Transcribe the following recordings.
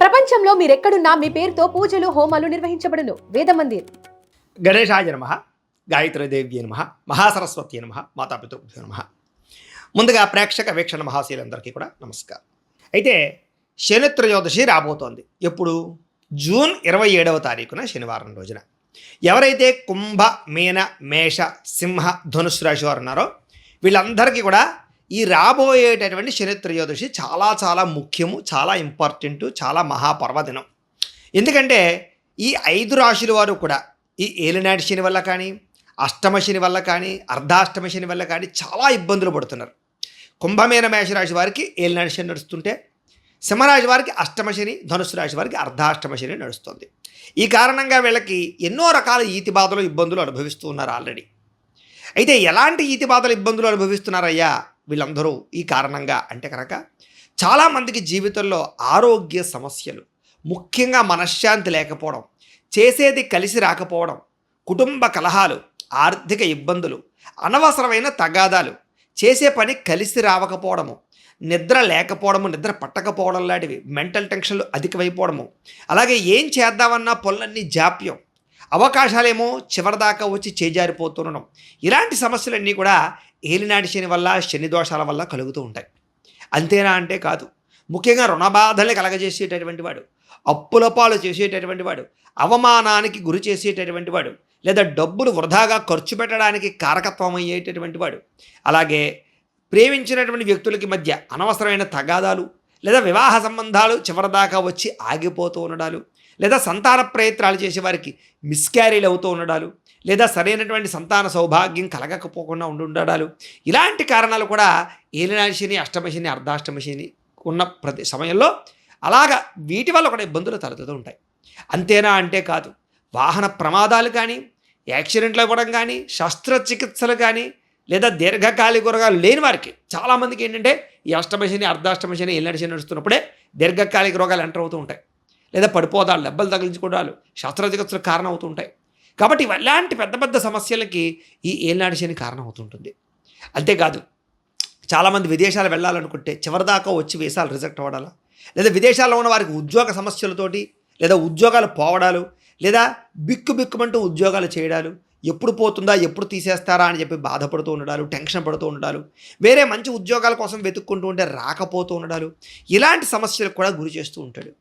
ప్రపంచంలో మీరెక్కడున్నా మీ పేరుతో పూజలు హోమాలు నిర్వహించబడును. వేద మందిర్. గణేశాయ నమః, గాయత్రీదేవ్యే నమః, మహాసరస్వతి నమః, మాతాపితృభ్యో నమః. ముందుగా ప్రేక్షక వీక్షణ మహాశీలందరికీ కూడా నమస్కారం. అయితే శనిత్రయోదశి రాబోతోంది. ఎప్పుడు? జూన్ 27వ తారీఖున శనివారం రోజున. ఎవరైతే కుంభ, మీన, మేష, సింహ, ధనుస్సు రాశి వారు ఉన్నారో వీళ్ళందరికీ కూడా ఈ రాబోయేటటువంటి శనిత్రయోదశి చాలా చాలా ముఖ్యము, చాలా ఇంపార్టెంటు, చాలా మహాపర్వదినం. ఎందుకంటే ఈ 5 రాశుల వారు కూడా ఈ ఏలినాటి శని వల్ల కానీ, అష్టమ శని వల్ల కానీ, అర్ధాష్టమ శని వల్ల కానీ చాలా ఇబ్బందులు పడుతున్నారు. కుంభమీన మేషరాశి వారికి ఏలినాటి శని నడుస్తుంటే, సింహరాశి వారికి అష్టమ శని, ధనుస్సు రాశి వారికి అర్ధాష్టమ శని నడుస్తుంది. ఈ కారణంగా వీళ్ళకి ఎన్నో రకాల ఈతి బాధలు, ఇబ్బందులు అనుభవిస్తూ ఉన్నారు ఆల్రెడీ. అయితే ఎలాంటి ఈతి బాధలు, ఇబ్బందులు అనుభవిస్తున్నారయ్యా వీళ్ళందరూ ఈ కారణంగా అంటే కనుక చాలామందికి జీవితంలో ఆరోగ్య సమస్యలు, ముఖ్యంగా మనశ్శాంతి లేకపోవడం, చేసేది కలిసి రాకపోవడం, కుటుంబ కలహాలు, ఆర్థిక ఇబ్బందులు, అనవసరమైన తగాదాలు, చేసే పని కలిసి రావకపోవడము, నిద్ర లేకపోవడము, నిద్ర పట్టకపోవడం లాంటివి, మెంటల్ టెన్షన్లు అధికమైపోవడము, అలాగే ఏం చేద్దామన్నా పనులన్నీ జాప్యం, అవకాశాలేమో చివరిదాకా వచ్చి చేజారిపోతుండడం, ఇలాంటి సమస్యలన్నీ కూడా ఏలినాటి శని వల్ల, శని దోషాల వల్ల కలుగుతూ ఉంటాయి. అంతేనా అంటే కాదు. ముఖ్యంగా రుణబాధల్ని కలగజేసేటటువంటి వాడు, అప్పుల పాలు చేసేటటువంటి వాడు, అవమానానికి గురి చేసేటటువంటి వాడు, లేదా డబ్బులు వృధాగా ఖర్చు పెట్టడానికి కారకత్వం అయ్యేటటువంటి వాడు, అలాగే ప్రేమించినటువంటి వ్యక్తులకి మధ్య అనవసరమైన తగాదాలు లేదా వివాహ సంబంధాలు చివరిదాకా వచ్చి ఆగిపోతూ ఉండడాలు, లేదా సంతాన ప్రయత్నాలు చేసేవారికి మిస్క్యారీలు అవుతూ ఉండడాలు, లేదా సరైనటువంటి సంతాన సౌభాగ్యం కలగకపోకుండా ఉండడాలు, ఇలాంటి కారణాలు కూడా ఏలినాటి శని, అష్టమ శని, అర్ధాష్టమ శని ఉన్న ప్రతి సమయంలో అలాగా వీటి వల్ల కూడా ఇబ్బందులు తలెత్తుతూ ఉంటాయి. అంతేనా అంటే కాదు. వాహన ప్రమాదాలు కానీ, యాక్సిడెంట్లు అవ్వడం కానీ, శస్త్రచికిత్సలు కానీ, లేదా దీర్ఘకాలిక రోగాలు లేని వారికి చాలామందికి ఏంటంటే ఈ అష్టమ శని, అర్ధాష్టమ శని, ఏలినాటి శని నడుస్తున్నప్పుడే దీర్ఘకాలిక రోగాలు ఎంటర్ అవుతూ ఉంటాయి, లేదా పడిపోదాలు, దెబ్బలు తగిలించుకోవడాలు, శస్త్రచికిత్సలకు కారణం అవుతూ ఉంటాయి. కాబట్టి ఇలాంటి పెద్ద పెద్ద సమస్యలకి ఈ ఏలినాటి శని కారణం అవుతుంటుంది. అంతేకాదు, చాలామంది విదేశాలు వెళ్ళాలనుకుంటే చివరిదాకా వచ్చి వీసాలు రిజెక్ట్ అవ్వడాలా, లేదా విదేశాల్లో ఉన్న వారికి ఉద్యోగ సమస్యలతోటి, లేదా ఉద్యోగాలు పోవడాలు, లేదా బిక్కుమంటూ ఉద్యోగాలు చేయడాలు, ఎప్పుడు పోతుందా, ఎప్పుడు తీసేస్తారా అని చెప్పి బాధపడుతూ ఉండడాలు, టెన్షన్ పడుతూ ఉండడాలు, వేరే మంచి ఉద్యోగాల కోసం వెతుక్కుంటూ ఉంటే రాకపోతూ ఉండడాలు, ఇలాంటి సమస్యలకు కూడా గురి చేస్తూ ఉంటాడు.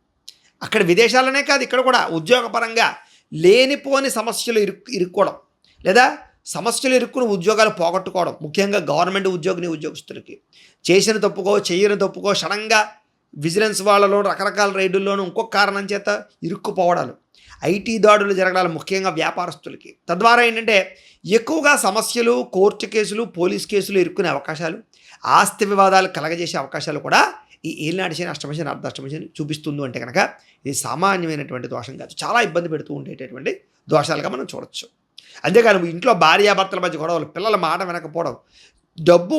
అక్కడ విదేశాలనే కాదు, ఇక్కడ కూడా ఉద్యోగపరంగా లేనిపోని సమస్యలు ఇరుక్కోవడం, లేదా సమస్యలు ఇరుక్కుని ఉద్యోగాలు పోగొట్టుకోవడం, ముఖ్యంగా గవర్నమెంట్ ఉద్యోగస్తులకి చేసిన తప్పుకో, చేయని తప్పుకో సడన్గా విజిలెన్స్ వాళ్ళలో రకరకాల రైడుల్లోనూ ఇంకొక కారణం చేత ఇరుక్కుపోవడాలు, ఐటీ దాడులు జరగడాలు, ముఖ్యంగా వ్యాపారస్తులకి. తద్వారా ఏంటంటే ఎక్కువగా సమస్యలు, కోర్టు కేసులు, పోలీస్ కేసులు ఇరుక్కునే అవకాశాలు, ఆస్తి వివాదాలు కలగజేసే అవకాశాలు కూడా ఈ ఏలినాటి శని, అష్టమ శని, అర్ధాష్టమ శని చూపిస్తుంది. అంటే కనుక ఇది సామాన్యమైనటువంటి దోషం కాదు, చాలా ఇబ్బంది పెడుతూ ఉండేటటువంటి దోషాలుగా మనం చూడొచ్చు. అంతేకాదు, ఇంట్లో భార్యాభర్తల మధ్య గొడవలు, పిల్లల మాట వినకపోవడం, డబ్బు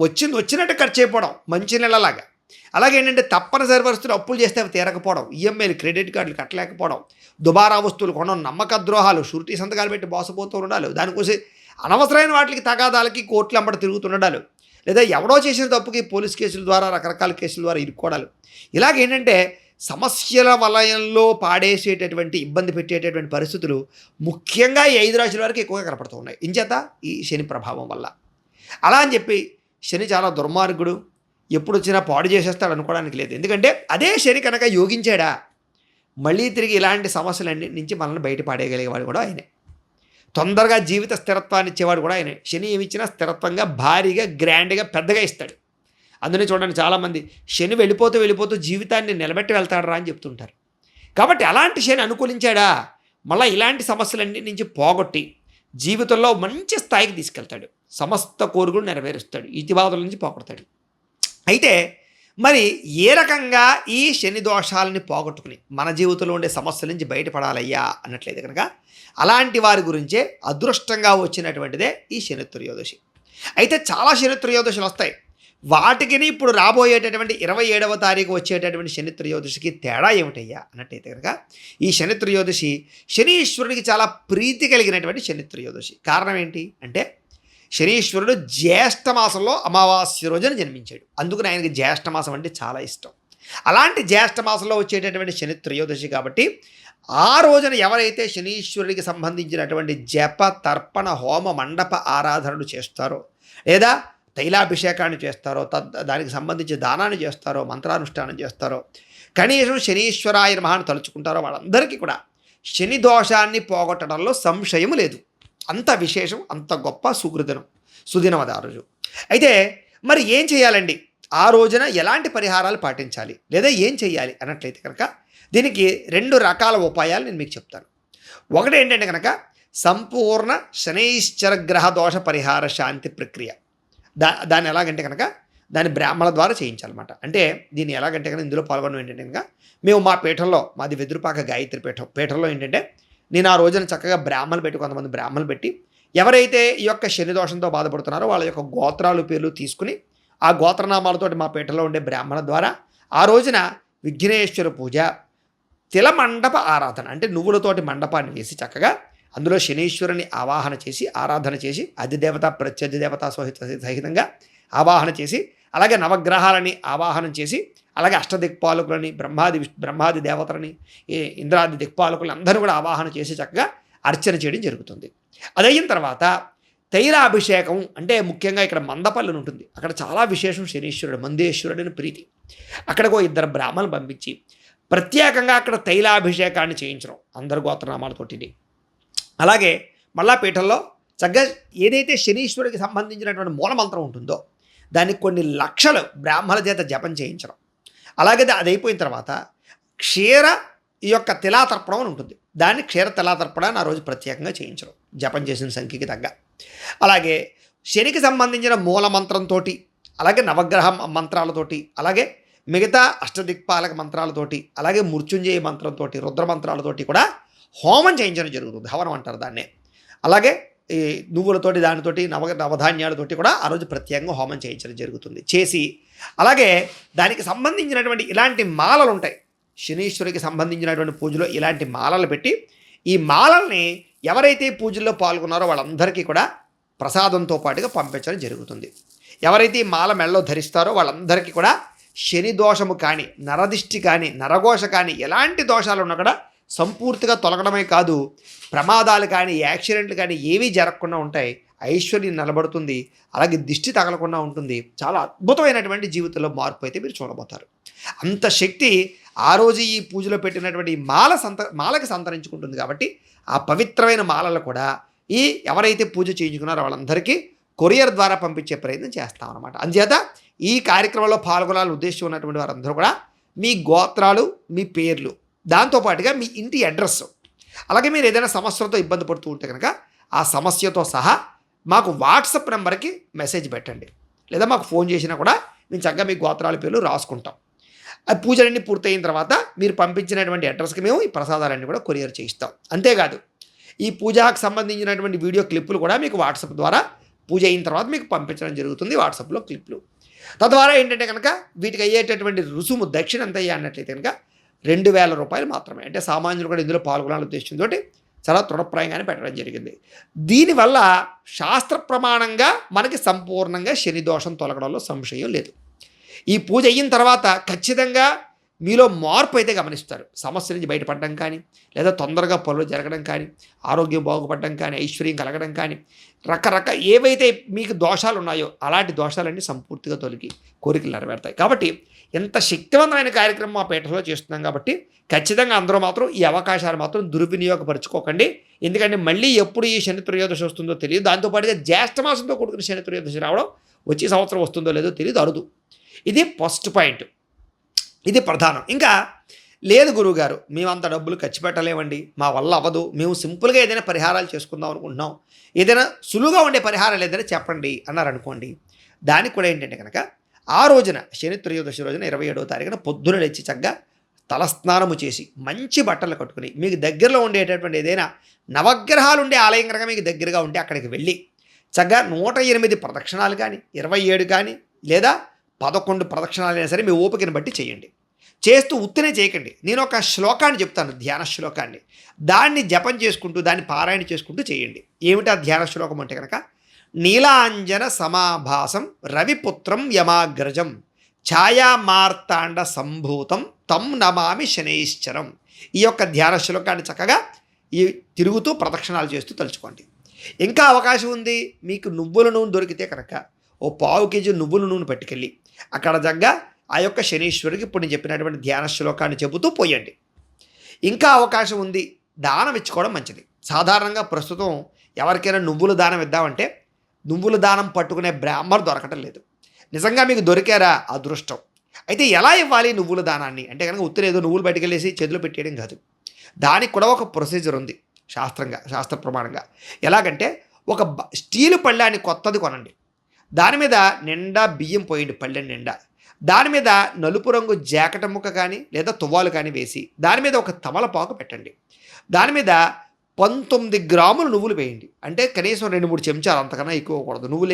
వచ్చినట్టు ఖర్చు అయిపోవడం మంచి నెలలాగా, అలాగే ఏంటంటే తప్పనిసరి పరిస్థితులు అప్పులు చేస్తే అవి తీరకపోవడం, ఈఎంఐలు, క్రెడిట్ కార్డులు కట్టలేకపోవడం, దుబారా వస్తువులు కొనడం, నమ్మక ద్రోహాలు, షూరిటీ సంతకాలు పెట్టి మోసపోతూ ఉండాలి, దానికోసం అనవసరమైన వాటికి తగాదాలకి కోర్టులు అంబడి తిరుగుతుండాలి, లేదా ఎవడో చేసిన తప్పుకి పోలీస్ కేసుల ద్వారా, రకరకాల కేసుల ద్వారా ఇరుక్కోవడాలు, ఇలాగేంటంటే సమస్యల వలయంలో పాడేసేటటువంటి, ఇబ్బంది పెట్టేటటువంటి పరిస్థితులు ముఖ్యంగా ఈ 5 రాశుల వరకు ఎక్కువగా కనపడుతూ ఉన్నాయి. ఇంచేత ఈ శని ప్రభావం వల్ల. అలా అని చెప్పి శని చాలా దుర్మార్గుడు, ఎప్పుడు వచ్చినా పాడు చేసేస్తాడు అనుకోవడానికి లేదు. ఎందుకంటే అదే శని కనుక యోగించాడా మళ్ళీ తిరిగి ఇలాంటి సమస్యలన్నింటి నుంచి మనల్ని బయటపడేయగలిగేవాడు కూడా ఆయనే. తొందరగా జీవిత స్థిరత్వాన్ని ఇచ్చేవాడు కూడా ఆయనే. శని ఏమిచ్చినా స్థిరత్వంగా, భారీగా, గ్రాండ్గా, పెద్దగా ఇస్తాడు. అందుకని చూడండి, చాలామంది శని వెళ్ళిపోతూ జీవితాన్ని నిలబెట్టి వెళ్తాడరా అని చెప్తుంటారు. కాబట్టి అలాంటి శని అనుకూలించాడా మళ్ళీ ఇలాంటి సమస్యలన్నింటి నుంచి పోగొట్టి జీవితంలో మంచి స్థాయికి తీసుకెళ్తాడు, సమస్త కోరికలు నెరవేరుస్తాడు, ఇతిబాధల నుంచి పోగొడతాడు. అయితే మరి ఏ రకంగా ఈ శని దోషాలని పోగొట్టుకుని మన జీవితంలో ఉండే సమస్యల నుంచి బయటపడాలయ్యా అన్నట్లయితే కనుక అలాంటి వారి గురించే అదృష్టంగా వచ్చినటువంటిదే ఈ శనిత్రయోదశి. అయితే చాలా శనిత్రయోదశులు వస్తాయి. వాటికి ఇప్పుడు రాబోయేటటువంటి 27వ తారీఖు వచ్చేటటువంటి శనిత్రయోదశికి తేడా ఏమిటయ్యా అన్నట్టయితే కనుక ఈ శనిత్రయోదశి శనీశ్వరునికి చాలా ప్రీతి కలిగినటువంటి శనిత్రయోదశి. కారణం ఏంటి అంటే శనీశ్వరుడు జ్యేష్ఠ మాసంలో అమావాస్య రోజున జన్మించాడు. అందుకని ఆయనకి జ్యేష్ఠ మాసం అంటే చాలా ఇష్టం. అలాంటి జ్యేష్ఠ మాసంలో వచ్చేటటువంటి శని త్రయోదశి కాబట్టి ఆ రోజున ఎవరైతే శనీశ్వరుడికి సంబంధించినటువంటి జప తర్పణ హోమ మండప ఆరాధనలు చేస్తారో లేదా తైలాభిషేకాన్ని చేస్తారో దానికి సంబంధించి దానాన్ని చేస్తారో మంత్రానుష్ఠానం చేస్తారో కనీసం శనీశ్వరాయ నమః అని తలుచుకుంటారో వాళ్ళందరికీ కూడా శని దోషాన్ని పోగొట్టడంలో సంశయం లేదు. అంత విశేషం, అంత గొప్ప సుదినం అది ఆ రోజు. అయితే మరి ఏం చేయాలండి, ఆ రోజున ఎలాంటి పరిహారాలు పాటించాలి లేదా ఏం చేయాలి అన్నట్లయితే కనుక దీనికి 2 రకాల ఉపాయాలు నేను మీకు చెప్తాను. ఒకటి ఏంటంటే కనుక సంపూర్ణ శనైశ్చర గ్రహ దోష పరిహార శాంతి ప్రక్రియ. దాన్ని ఎలాగంటే కనుక దాన్ని బ్రాహ్మణ ద్వారా చేయించాలన్నమాట. అంటే దీన్ని ఎలాగంటే కనుక ఇందులో పాల్గొనడం ఏంటంటే కనుక మేము మా పీఠంలో, మాది వెదురుపాక గాయత్రి పీఠంలో ఏంటంటే నేను ఆ రోజున చక్కగా కొంతమంది బ్రాహ్మణులు పెట్టి ఎవరైతే ఈ యొక్క శని దోషంతో బాధపడుతున్నారో వాళ్ళ యొక్క గోత్రాలు పేర్లు తీసుకుని ఆ గోత్రనామాలతోటి మా పీఠంలో ఉండే బ్రాహ్మణ ద్వారా ఆ రోజున విఘ్నేశ్వర పూజ, తిల మండప ఆరాధన అంటే నువ్వులతోటి మండపాన్ని వేసి చక్కగా అందులో శనీశ్వరుని ఆవాహన చేసి ఆరాధన చేసి అధిదేవత ప్రత్యధిదేవత సహితంగా ఆవాహన చేసి అలాగే నవగ్రహాలని ఆవాహనం చేసి అలాగే అష్టదిక్పాలకులని బ్రహ్మాది దేవతలని ఇంద్రాది దిక్పాలకులని అందరూ కూడా ఆవాహన చేసి చక్కగా అర్చన చేయడం జరుగుతుంది. అదయిన తర్వాత తైలాభిషేకం అంటే ముఖ్యంగా ఇక్కడ మందపల్లిని ఉంటుంది, అక్కడ చాలా విశేషం శనీశ్వరుడు మందేశ్వరుడిని ప్రీతి. అక్కడికో 2 బ్రాహ్మణులు పంపించి ప్రత్యేకంగా అక్కడ తైలాభిషేకాన్ని చేయించడం అందరు గోత్రనామాలతోటి. అలాగే మళ్ళా పీఠంలో చక్కగా ఏదైతే శనీశ్వరుడికి సంబంధించినటువంటి మూలమంత్రం ఉంటుందో దానికి కొన్ని లక్షలు బ్రాహ్మణుల చేత జపం చేయించడం. అలాగే అది అయిపోయిన తర్వాత ఈ యొక్క తిలాతర్పణం అని ఉంటుంది, దాన్ని క్షీర తిలాతర్పణాన్ని ఆ రోజు ప్రత్యేకంగా చేయించడం జపం చేసిన సంఖ్యకి తగ్గ. అలాగే శనికి సంబంధించిన మూలమంత్రంతో అలాగే నవగ్రహ మంత్రాలతోటి అలాగే మిగతా అష్టదిక్పాలక మంత్రాలతోటి అలాగే మృత్యుంజయ మంత్రంతో రుద్రమంత్రాలతోటి కూడా హోమం చేయించడం జరుగుతుంది, హవనం అంటారు దాన్నే. అలాగే ఈ నువ్వులతోటి దానితోటి నవధాన్యాలతోటి కూడా ఆ రోజు ప్రత్యేకంగా హోమం చేయించడం జరుగుతుంది. చేసి అలాగే దానికి సంబంధించినటువంటి ఇలాంటి మాలలు ఉంటాయి, శనీశ్వరికి సంబంధించినటువంటి పూజలో ఇలాంటి మాలలు పెట్టి ఈ మాలల్ని ఎవరైతే పూజల్లో పాల్గొన్నారో వాళ్ళందరికీ కూడా ప్రసాదంతో పాటుగా పంపించడం జరుగుతుంది. ఎవరైతే ఈ మాల మెళ్ళలో ధరిస్తారో వాళ్ళందరికీ కూడా శని దోషము కానీ నరదిష్టి కానీ నరఘోష కానీ ఎలాంటి దోషాలు ఉన్నా కూడా సంపూర్తిగా తొలగడమే కాదు, ప్రమాదాలు కానీ యాక్సిడెంట్లు కానీ ఏవీ జరగకుండా ఉంటాయి, ఐశ్వర్యం నిలబడుతుంది, అలాగే దిష్టి తగలకుండా ఉంటుంది. చాలా అద్భుతమైనటువంటి జీవితంలో మార్పు అయితే మీరు చూడబోతారు. అంత శక్తి ఆ రోజు ఈ పూజలో పెట్టినటువంటి మాలకి సంతరించుకుంటుంది. కాబట్టి ఆ పవిత్రమైన మాలలు కూడా ఎవరైతే పూజ చేయించుకున్నారో వాళ్ళందరికీ కొరియర్ ద్వారా పంపించే ప్రయత్నం చేస్తామన్నమాట. అందుచేత ఈ కార్యక్రమంలో పాల్గొనాలని ఉద్దేశం ఉన్నటువంటి వారందరూ కూడా మీ గోత్రాలు, మీ పేర్లు, దాంతోపాటుగా మీ ఇంటి అడ్రస్, అలాగే మీరు ఏదైనా సమస్యలతో ఇబ్బంది పడుతూ ఉంటే కనుక ఆ సమస్యతో సహా మాకు వాట్సాప్ నెంబర్కి మెసేజ్ పెట్టండి, లేదా మాకు ఫోన్ చేసినా కూడా మేము చక్కగా మీ గోత్రాల పేర్లు రాసుకుంటాం. ఆ పూజలన్నీ పూర్తయిన తర్వాత మీరు పంపించినటువంటి అడ్రస్కి మేము ఈ ప్రసాదాలన్నీ కూడా కొరియర్ చేయిస్తాం. అంతేకాదు ఈ పూజకు సంబంధించినటువంటి వీడియో క్లిప్పులు కూడా మీకు వాట్సాప్ ద్వారా పూజ అయిన తర్వాత మీకు పంపించడం జరుగుతుంది, వాట్సాప్లో క్లిప్లు. తద్వారా ఏంటంటే కనుక వీటికి అయ్యేటటువంటి రుసుము దక్షిణ ఎంత అయ్యా అన్నట్లయితే కనుక 2,000 రూపాయలు మాత్రమే. అంటే సామాన్యులు కూడా ఇందులో పాల్గొనాలని ఉద్దేశంతో చాలా తృఢప్రాయంగానే పెట్టడం జరిగింది. దీనివల్ల శాస్త్ర ప్రమాణంగా మనకి సంపూర్ణంగా శని దోషం తొలగడంలో సంశయం లేదు. ఈ పూజ అయిన తర్వాత ఖచ్చితంగా మీలో మార్పు అయితే గమనిస్తారు. సమస్య నుంచి బయటపడడం కానీ, లేదా తొందరగా పనులు జరగడం కానీ, ఆరోగ్యం బాగుపడడం కానీ, ఐశ్వర్యం కలగడం కానీ, రకరకాల ఏవైతే మీకు దోషాలు ఉన్నాయో అలాంటి దోషాలన్నీ సంపూర్తిగా తొలగి కోరికలు నెరవేరుతాయి. కాబట్టి ఎంత శక్తివంతమైన కార్యక్రమం మా పీఠంలో చేస్తున్నాం కాబట్టి ఖచ్చితంగా అందరూ మాత్రం ఈ అవకాశాలు మాత్రం దుర్వినియోగపరచుకోకండి. ఎందుకంటే మళ్ళీ ఎప్పుడు ఈ శని త్రయోదశి వస్తుందో తెలియదు. దాంతోపాటుగా జ్యేష్ఠ మాసంతో కూడుకున్న శని త్రయోదశి రావడం వచ్చే సంవత్సరం వస్తుందో లేదో తెలియదు, అరుదు. ఇది ఫస్ట్ పాయింట్, ఇది ప్రధానం. ఇంకా లేదు గురువుగారు, మేము అంత డబ్బులు ఖర్చు పెట్టలేమండి, మా వల్ల అవ్వదు, మేము సింపుల్గా ఏదైనా పరిహారాలు చేసుకుందాం అనుకుంటున్నాం, ఏదైనా సులువుగా ఉండే పరిహారాలు ఏదైనా చెప్పండి అన్నారనుకోండి. దానికి కూడా ఏంటంటే కనుక ఆ రోజున శని త్రయోదశి రోజున 27వ తారీఖున పొద్దున లేచి చక్కగా తలస్నానము చేసి మంచి బట్టలు కట్టుకుని మీకు దగ్గరలో ఉండేటటువంటి ఏదైనా నవగ్రహాలు ఉండే ఆలయం కనుక మీకు దగ్గరగా ఉంటే అక్కడికి వెళ్ళి చక్కగా 108 ప్రదక్షిణాలు కానీ 27 కానీ లేదా 11 ప్రదక్షిణాలు అయినా సరే మీ ఓపికను బట్టి చేయండి. చేస్తూ ఉత్తనే చేయకండి. నేను ఒక శ్లోకాన్ని చెప్తాను, ధ్యాన శ్లోకాన్ని, దాన్ని జపం చేసుకుంటూ దాన్ని పారాయణ చేసుకుంటూ చేయండి. ఏమిటా ధ్యాన శ్లోకం అంటే కనుక నీలాంజన సమాభాసం రవిపుత్రం యమాగ్రజం ఛాయామార్తాండ సంభూతం తం నమామి శనైశ్చరం. ఈ యొక్క ధ్యాన శ్లోకాన్ని చక్కగా ఈ తిరుగుతూ ప్రదక్షిణాలు చేస్తూ తలుచుకోండి. ఇంకా అవకాశం ఉంది, మీకు నువ్వుల నూనె దొరికితే కనుక ఓ 1/2 కేజీ నువ్వుల నూనె పట్టుకెళ్ళి అక్కడ జగ్గా ఆ యొక్క శనీశ్వరుడికి ఇప్పుడు నేను చెప్పినటువంటి ధ్యాన శ్లోకాన్ని చెబుతూ పోయండి. ఇంకా అవకాశం ఉంది, దానం ఇచ్చుకోవడం మంచిది. సాధారణంగా ప్రస్తుతం ఎవరికైనా నువ్వుల దానం ఇద్దామంటే నువ్వుల దానం పట్టుకునే బ్రాహ్మణుడు దొరకటం లేదు. నిజంగా మీకు దొరికారా అదృష్టం. అయితే ఎలా ఇవ్వాలి నువ్వుల దానాన్ని అంటే కనుక ఉత్తరేదో నువ్వులు బయటకెళ్ళేసి చేతిలో పెట్టేయడం కాదు. దానికి కూడా ఒక ప్రొసీజర్ ఉంది శాస్త్ర ప్రమాణంగా. ఎలాగంటే ఒక స్టీలు పళ్ళాన్ని కొత్తది కొనండి, దాని మీద నిండా బియ్యం పోయండి, పళ్ళెం నిండా. దాని మీద నలుపు రంగు జాకెట్ ముక్క కానీ లేదా తువ్వాలు కానీ వేసి దాని మీద ఒక తమలపాకు పెట్టండి. దాని మీద 19 గ్రాములు నువ్వులు వేయండి. అంటే కనీసం 2-3 చెంచాలు, అంతకన్నా ఎక్కువ కూడదు. నువ్వులు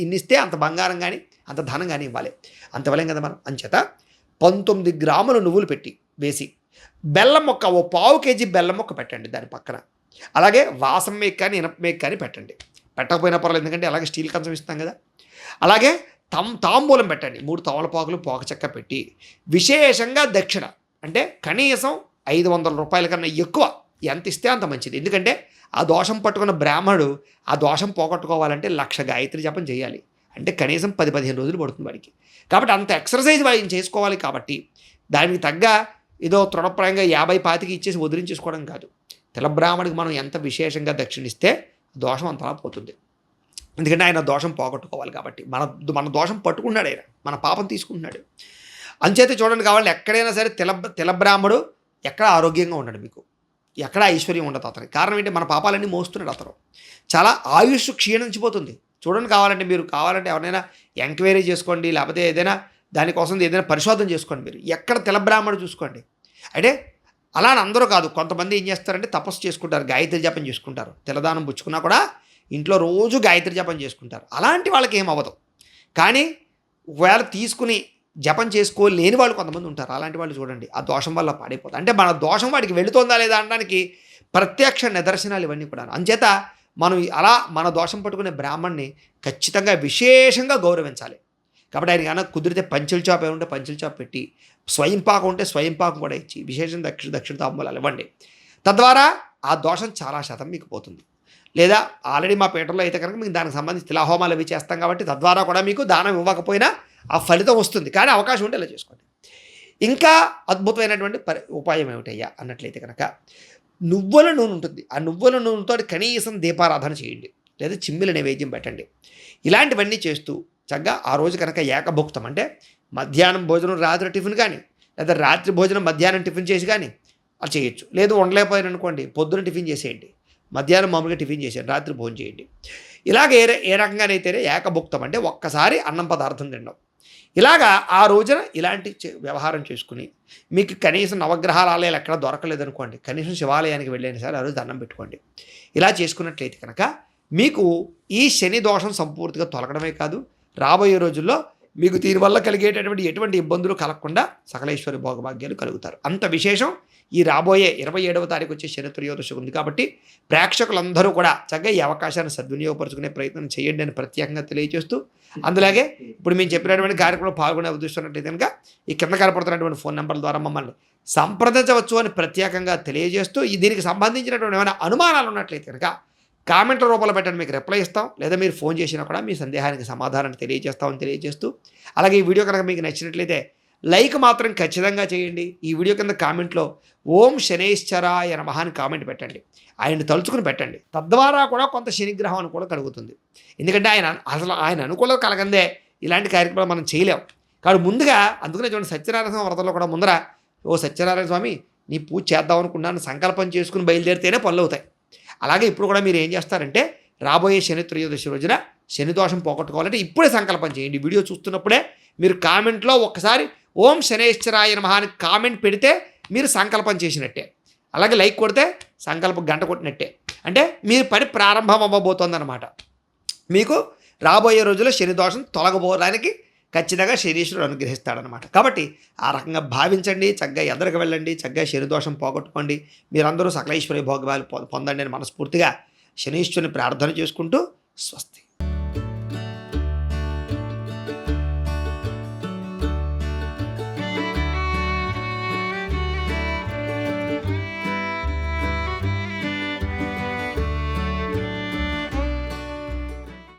ఇన్ని ఇస్తే అంత బంగారం కానీ అంత ధనం కానీ ఇవ్వాలి. అంత ఇవ్వలేం కదా మనం. అంచేత 19 గ్రాములు నువ్వులు పెట్టి వేసి బెల్లం మొక్క ఓ 1/2 కేజీ బెల్లం మొక్క పెట్టండి దాని పక్కన. అలాగే వాసం మేక్ కానీ ఇనప మేక్ కానీ పెట్టండి. పెట్టకపోయినా పర్వాలేదు, ఎందుకంటే అలాగే స్టీల్ కంచం ఇస్తాం కదా. అలాగే తాంబూలం పెట్టండి. 3 తమలపాకులు పోక చెక్క పెట్టి విశేషంగా దక్షిణ అంటే కనీసం 500 రూపాయల కన్నా ఎక్కువ ఎంత ఇస్తే అంత మంచిది. ఎందుకంటే ఆ దోషం పట్టుకున్న బ్రాహ్మణుడు ఆ దోషం పోగొట్టుకోవాలంటే 1,00,000 గాయత్రి జపం చేయాలి. అంటే కనీసం 10-15 రోజులు పడుతుంది వాడికి. కాబట్టి అంత ఎక్సర్సైజ్ వాడిని చేసుకోవాలి. కాబట్టి దానికి తగ్గ ఏదో తృణప్రాయంగా 50-25 ఇచ్చేసి వదిలించేసుకోవడం కాదు. తెలబ్రాహ్మడికి మనం ఎంత విశేషంగా దక్షిణిస్తే దోషం అంతలా పోతుంది. ఎందుకంటే ఆయన దోషం పోగొట్టుకోవాలి. కాబట్టి మన దోషం పట్టుకున్నాడు, ఆయన మన పాపం తీసుకుంటున్నాడు. అంచేత చూడండి, కావాలి ఎక్కడైనా సరే తెలబ్రాహ్మడు ఎక్కడ ఆరోగ్యంగా ఉండడు, మీకు ఎక్కడ ఐశ్వర్యం ఉండదు అతనికి. కారణం ఏంటి? మన పాపాలన్నీ మోస్తున్నాడు అతను. చాలా ఆయుష్ క్షీణించిపోతుంది. చూడండి, కావాలంటే మీరు ఎవరైనా ఎంక్వైరీ చేసుకోండి, లేకపోతే ఏదైనా దానికోసం ఏదైనా పరిశోధన చేసుకోండి. మీరు ఎక్కడ తెలబ్రాహ్మడు చూసుకోండి. అంటే అలా అందరూ కాదు, కొంతమంది ఏం చేస్తారంటే తపస్సు చేసుకుంటారు, గాయత్రి జపం చేసుకుంటారు. తెల్లదానం పుచ్చుకున్నా కూడా ఇంట్లో రోజు గాయత్రి జపం చేసుకుంటారు. అలాంటి వాళ్ళకి ఏం అవ్వదు. కానీ ఒకవేళ తీసుకుని జపం చేసుకోలేని వాళ్ళు కొంతమంది ఉంటారు. అలాంటి వాళ్ళు చూడండి ఆ దోషం వల్ల పాడైపోతుంది. అంటే మన దోషం వాడికి వెళుతుందా లేదా అనడానికి ప్రత్యక్ష నిదర్శనాలు ఇవన్నీ కూడా. అంచేత మనం అలా మన దోషం పట్టుకునే బ్రాహ్మణ్ణి ఖచ్చితంగా విశేషంగా గౌరవించాలి. కాబట్టి ఆయన కనుక కుదిరితే పంచుల చాప్ ఏమంటే పంచుల చాప్ పెట్టి, స్వయంపాకం ఉంటే స్వయంపాకం కూడా ఇచ్చి విశేషం దక్షిణ తాంబూలాలు ఇవ్వండి. తద్వారా ఆ దోషం చాలా శాతం మీకు పోతుంది. లేదా ఆల్రెడీ మా పీఠంలో అయితే కనుక మీకు దానికి సంబంధించి తిలాహోమాలు అవి చేస్తాం కాబట్టి తద్వారా కూడా మీకు దానం ఇవ్వకపోయినా ఆ ఫలితం వస్తుంది. కానీ అవకాశం ఉంటే ఇలా చేసుకోండి. ఇంకా అద్భుతమైనటువంటి ఉపాయం ఏమిటయ్యా అన్నట్లయితే కనుక నువ్వుల నూనె ఉంటుంది. ఆ నువ్వుల నూనెతో కనీసం దీపారాధన చేయండి, లేదా చిమ్మిల నైవేద్యం పెట్టండి. ఇలాంటివన్నీ చేస్తూ చక్కగా ఆ రోజు కనుక ఏకభుక్తం అంటే మధ్యాహ్నం భోజనం రాత్రి టిఫిన్ కానీ, లేదా రాత్రి భోజనం మధ్యాహ్నం టిఫిన్ చేసి కానీ అది చేయొచ్చు. లేదు ఉండలేకపోయారు అనుకోండి, పొద్దున టిఫిన్ చేసేయండి, మధ్యాహ్నం మామూలుగా టిఫిన్ చేసేయండి, రాత్రి భోజనం చేయండి. ఇలాగ ఏ రకంగానైతేనే ఏకభుక్తం అంటే ఒక్కసారి అన్నం పదార్థం తినడం. ఇలాగా ఆ రోజున ఇలాంటి వ్యవహారం చేసుకుని మీకు కనీసం నవగ్రహాల ఆలయాలు ఎక్కడ దొరకలేదనుకోండి, కనీసం శివాలయానికి వెళ్ళైనా సరే ఆ రోజు దండం పెట్టుకోండి. ఇలా చేసుకున్నట్లయితే కనుక మీకు ఈ శని దోషం సంపూర్తిగా తొలగడమే కాదు, రాబోయే రోజుల్లో మీకు దీనివల్ల కలిగేటటువంటి ఎటువంటి ఇబ్బందులు కలగకుండా సకలేశ్వరి భోగభాగ్యాలు కలుగుతారు. అంత విశేషం ఈ రాబోయే 27వ తారీఖు వచ్చే శని త్రయోదశి ఉంది. కాబట్టి ప్రేక్షకులందరూ కూడా చక్కగా ఈ అవకాశాన్ని సద్వినియోగపరుచుకునే ప్రయత్నం చేయండి అని ప్రత్యేకంగా తెలియజేస్తూ, అందులాగే ఇప్పుడు మేము చెప్పినటువంటి కార్యక్రమంలో పాల్గొనే ఉద్దేశిస్తున్నట్లయితే కనుక ఈ కింద కనపడుతున్నటువంటి ఫోన్ నెంబర్ల ద్వారా మమ్మల్ని సంప్రదించవచ్చు అని ప్రత్యేకంగా తెలియజేస్తూ, దీనికి సంబంధించినటువంటి ఏమైనా అనుమానాలు ఉన్నట్లయితే కనుక కామెంట్ల రూపంలో పెట్టండి, మీకు రిప్లై ఇస్తాం. లేదా మీరు ఫోన్ చేసినా కూడా మీ సందేహానికి సమాధానాన్ని తెలియజేస్తామని తెలియజేస్తూ, అలాగే ఈ వీడియో కనుక మీకు నచ్చినట్లయితే లైక్ మాత్రం ఖచ్చితంగా చేయండి. ఈ వీడియో కింద కామెంట్లో ఓం శనైశ్చరాయ నమః అని కామెంట్ పెట్టండి, ఆయన్ని తలుచుకుని పెట్టండి. తద్వారా కూడా కొంత శనిగ్రహం అని కూడా కలుగుతుంది. ఎందుకంటే ఆయన అనుకూలత కలగందే ఇలాంటి కార్యక్రమాలు మనం చేయలేం. కాబట్టి ముందుగా అందుకనే చూడండి, సత్యనారాయణ స్వామి వ్రతంలో కూడా ముందర ఓ సత్యనారాయణ స్వామి నీ పూజ చేద్దాం అనుకున్నాను సంకల్పం చేసుకుని బయలుదేరితేనే పనులు అవుతాయి. అలాగే ఇప్పుడు కూడా మీరు ఏం చేస్తారంటే రాబోయే శని త్రయోదశి రోజున శని దోషం పోగొట్టుకోవాలంటే ఇప్పుడే సంకల్పం చేయండి. వీడియో చూస్తున్నప్పుడే మీరు కామెంట్లో ఒక్కసారి ఓం శనైశ్చరాయ నమః అని కామెంట్ పెడితే మీరు సంకల్పం చేసినట్టే. అలాగే లైక్ కొడితే సంకల్పం గంట కొట్టినట్టే. అంటే మీరు పని ప్రారంభం అవ్వబోతోందన్నమాట. మీకు రాబోయే రోజుల్లో శని దోషం తొలగబోవడానికి ఖచ్చితంగా శనీశ్వరుడు అనుగ్రహిస్తాడనమాట. కాబట్టి ఆ రకంగా భావించండి, చక్కగా ఎదరికి వెళ్ళండి, చక్కగా శని దోషం పోగొట్టుకోండి. మీరందరూ సకలేశ్వరి భోగభాగాలు పొందండి అని మనస్ఫూర్తిగా శనీశ్వరుని ప్రార్థన చేసుకుంటూ స్వస్తి.